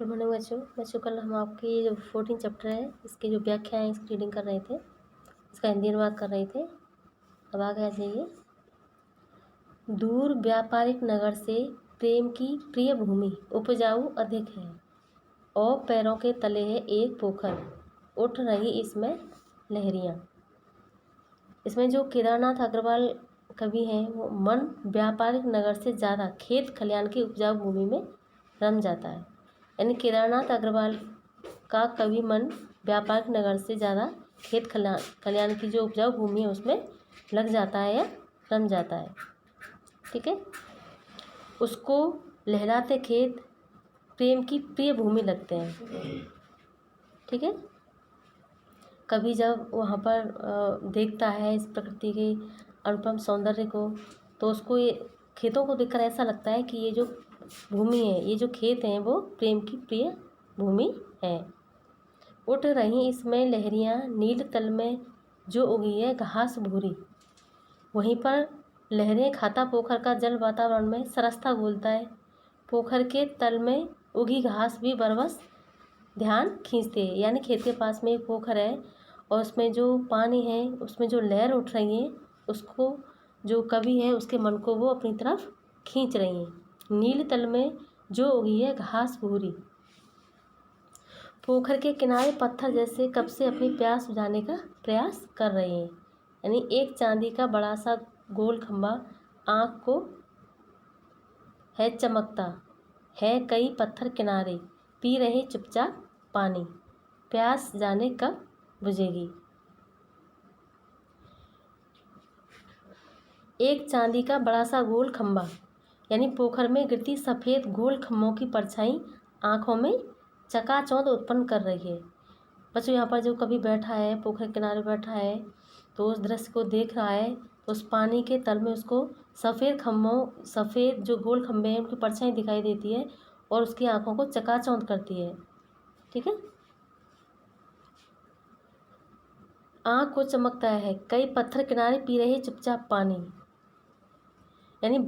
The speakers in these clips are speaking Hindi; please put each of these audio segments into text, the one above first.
गुड मॉर्निंग बच्चों कल हम आपकी जो 14 चैप्टर है इसकी जो व्याख्या है इसकी रीडिंग कर रहे थे, इसका हिंदी अनुवाद कर रहे थे। अब आगे आ जाइए। दूर व्यापारिक नगर से प्रेम की प्रिय भूमि उपजाऊ अधिक है और पैरों के तले है एक पोखर, उठ रही इसमें लहरियाँ। इसमें जो केदारनाथ अग्रवाल कवि हैं वो मन व्यापारिक नगर से ज़्यादा खेत खलियान की उपजाऊ भूमि में रम जाता है। यानी केदारनाथ अग्रवाल का कवि मन व्यापारिक नगर से ज़्यादा खेत खलियान की जो उपजाऊ भूमि है उसमें लग जाता है या रम जाता है। ठीक है, उसको लहराते खेत प्रेम की प्रिय भूमि लगते हैं। ठीक है, कभी जब वहाँ पर देखता है इस प्रकृति के अनुपम सौंदर्य को तो उसको ये खेतों को देखकर ऐसा लगता है कि ये जो भूमि है, ये जो खेत हैं वो प्रेम की प्रिय भूमि है। उठ रही इसमें लहरियाँ, नील तल में जो उगी है घास भूरी, वहीं पर लहरें खाता पोखर का जल वातावरण में सरसता घोलता है। पोखर के तल में उगी घास भी बरबस ध्यान खींचते हैं। यानी खेत के पास में एक पोखर है और उसमें जो पानी है उसमें जो लहर उठ रही है उसको जो कवि है उसके मन को वो अपनी तरफ खींच रही हैं। नील तल में जो उगी है घास भूरी, पोखर के किनारे पत्थर जैसे कब से अपनी प्यास बुझाने का प्रयास कर रहे हैं। यानी एक चांदी का बड़ा सा गोल खंभा आँख को है चमकता है, कई पत्थर किनारे पी रहे चुपचाप पानी, प्यास जाने कब बुझेगी। एक चांदी का बड़ा सा गोल खंभा यानी पोखर में गिरती सफ़ेद गोल खम्भों की परछाई आँखों में चकाचौंध उत्पन्न कर रही है। बच्चों यहाँ पर जो कभी बैठा है पोखर किनारे बैठा है तो उस दृश्य को देख रहा है तो उस पानी के तल में उसको सफ़ेद जो गोल खम्भे हैं उनकी परछाई दिखाई देती है और उसकी आँखों को चकाचौंध करती है। ठीक है, आँख को चमकता है, कई पत्थर किनारे पी रहे चुपचाप पानी। यानी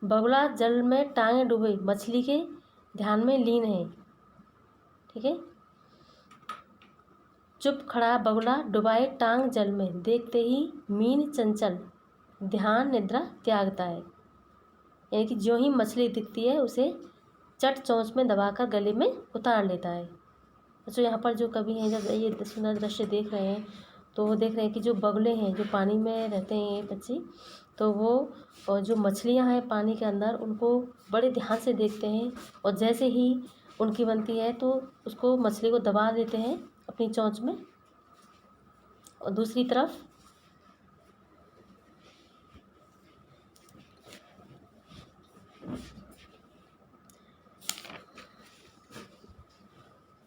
बगुला जल में टांगें डूबे मछली के ध्यान में लीन है। ठीक है, चुप खड़ा बगुला डुबाए टांग जल में, देखते ही मीन चंचल ध्यान निद्रा त्यागता है। यानी कि जो ही मछली दिखती है उसे चट चोंच में दबाकर गले में उतार लेता है। बच्चों यहाँ पर जो कवि हैं जब ये सुंदर दृश्य देख रहे हैं तो वो देख रहे हैं कि जो बगुले हैं जो पानी में रहते हैं ये पक्षी, तो वो और जो मछलियाँ हैं पानी के अंदर उनको बड़े ध्यान से देखते हैं और जैसे ही उनकी बनती है तो उसको मछली को दबा देते हैं अपनी चोंच में। और दूसरी तरफ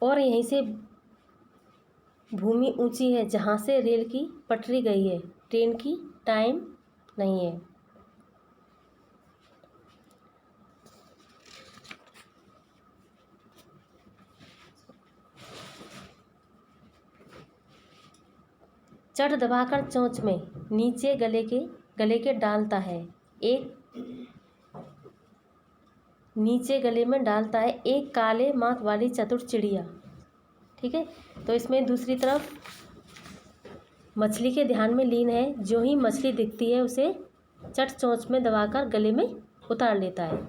और यहीं से भूमि ऊंची है जहाँ से रेल की पटरी गई है, ट्रेन की टाइम नहीं है। चढ़ दबाकर चोंच में नीचे गले के डालता है नीचे गले में डालता है एक काले माथ वाली चतुर चिड़िया। ठीक है, तो इसमें दूसरी तरफ मछली के ध्यान में लीन है, जो ही मछली दिखती है उसे चट चोंच में दबाकर गले में उतार लेता है।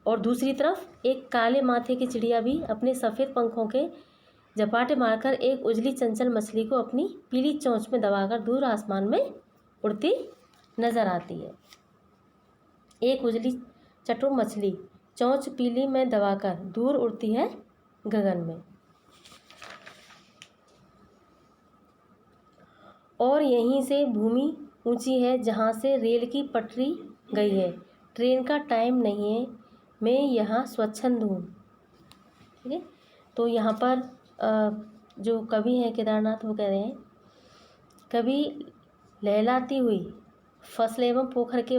और दूसरी तरफ एक काले माथे की चिड़िया भी अपने सफ़ेद पंखों के झपाटे मारकर एक उजली चंचल मछली को अपनी पीली चोंच में दबाकर दूर आसमान में उड़ती नजर आती है। एक उजली चटुर मछली चोंच पीली में दबाकर दूर उड़ती है गगन में। और यहीं से भूमि ऊंची है जहाँ से रेल की पटरी गई है, ट्रेन का टाइम नहीं है, मैं यहाँ स्वच्छंद हूँ। ठीक है, तो यहाँ पर जो कवि हैं केदारनाथ वो कह रहे हैं, कभी लहलाती हुई फसल एवं पोखर के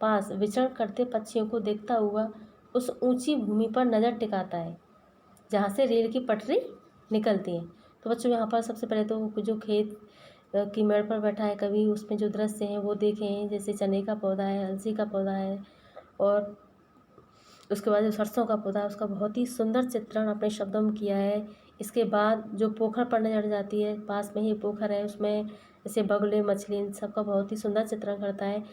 पास विचरण करते पक्षियों को देखता हुआ उस ऊंची भूमि पर नज़र टिकाता है जहाँ से रेल की पटरी निकलती है। तो बच्चों यहाँ पर सबसे पहले तो जो खेत की मेड़ पर बैठा है कवि, उसमें जो दृश्य हैं वो देखें, जैसे चने का पौधा है, अलसी का पौधा है और उसके बाद जो सरसों का पौधा है उसका बहुत ही सुंदर चित्रण अपने शब्दों में किया है। इसके बाद जो पोखर पड़ने चढ़ जाती है, पास में ही पोखर है, उसमें जैसे बगुले मछली इन सब का बहुत ही सुंदर चित्रण करता है।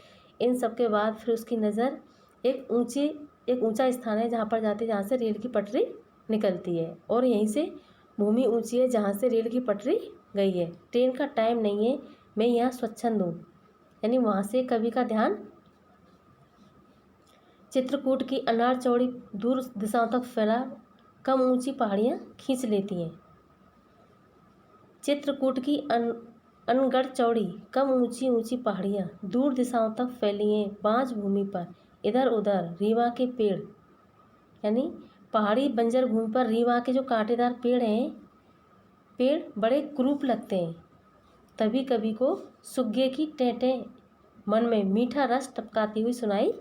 इन सब के बाद फिर उसकी नज़र एक ऊंचा स्थान है जहाँ पर जाती है, जहाँ से रेल की पटरी निकलती है, और यहीं से भूमि ऊंची है जहाँ से रेल की पटरी गई है। ट्रेन का टाइम नहीं है, मैं यहाँ स्वच्छंद हूँ, यानी वहाँ से कवि का ध्यान चित्रकूट की अनार चौड़ी दूर दिशाओं तक फैला कम ऊंची पहाड़ियाँ खींच लेती हैं। चित्रकूट की अनगढ़ चौड़ी कम ऊंची ऊंची पहाड़ियाँ दूर दिशाओं तक फैली हैं बांझ भूमि पर, इधर उधर रीवा के पेड़, यानी पहाड़ी बंजर भूमि पर रीवा के जो कांटेदार पेड़ हैं, पेड़ बड़े क्रूप लगते हैं। तभी कवि को सुग्गे की टेंटें मन में मीठा रस टपकाती हुई सुनाई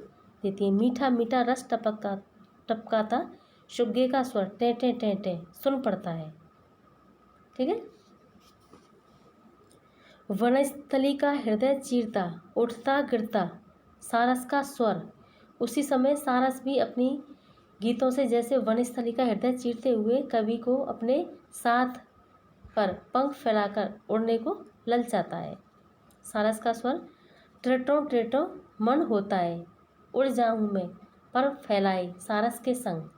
देती है। मीठा मीठा रस टपकाता सुग्गे का स्वर टेंटें टेंटें सुन पड़ता है। ठीक है। वनस्थली का हृदय चीरता उठता गिरता सारस का स्वर। उसी समय सारस भी अपनी गीतों से जैसे वनस्थली का हृदय चीरते हुए कवि को अपने साथ पर पंख फैलाकर उड़ने को ललचाता है। सारस का स्वर ट्रेटों ट्रेटों मन होता है, उड़ जाऊं मैं पर फैलाए सारस के संग।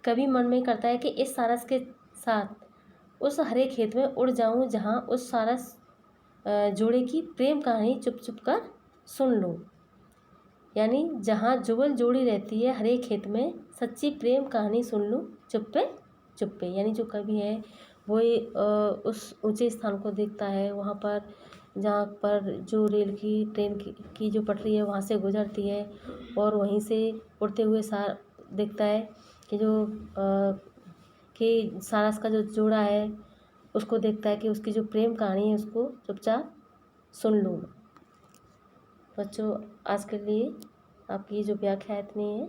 कवि मन में करता है कि इस सारस के साथ उस हरे खेत में उड़ जाऊं जहां उस सारस जोड़े की प्रेम कहानी चुप चुप कर सुन लूं, यानी जहां जुगल जोड़ी रहती है हरे खेत में सच्ची प्रेम कहानी सुन लूं चुप्पे चुप्पे। यानी जो कवि है वो उस ऊंचे स्थान को देखता है, वहाँ पर जहाँ पर जो रेल की ट्रेन की जो पटरी है वहाँ से गुजरती है, और वहीं से उड़ते हुए देखता है कि कि सारस का जो जोड़ा है उसको देखता है कि उसकी जो प्रेम कहानी है उसको चुपचाप सुन लूँ। बच्चों, आज के लिए आपकी जो व्याख्या इतनी है।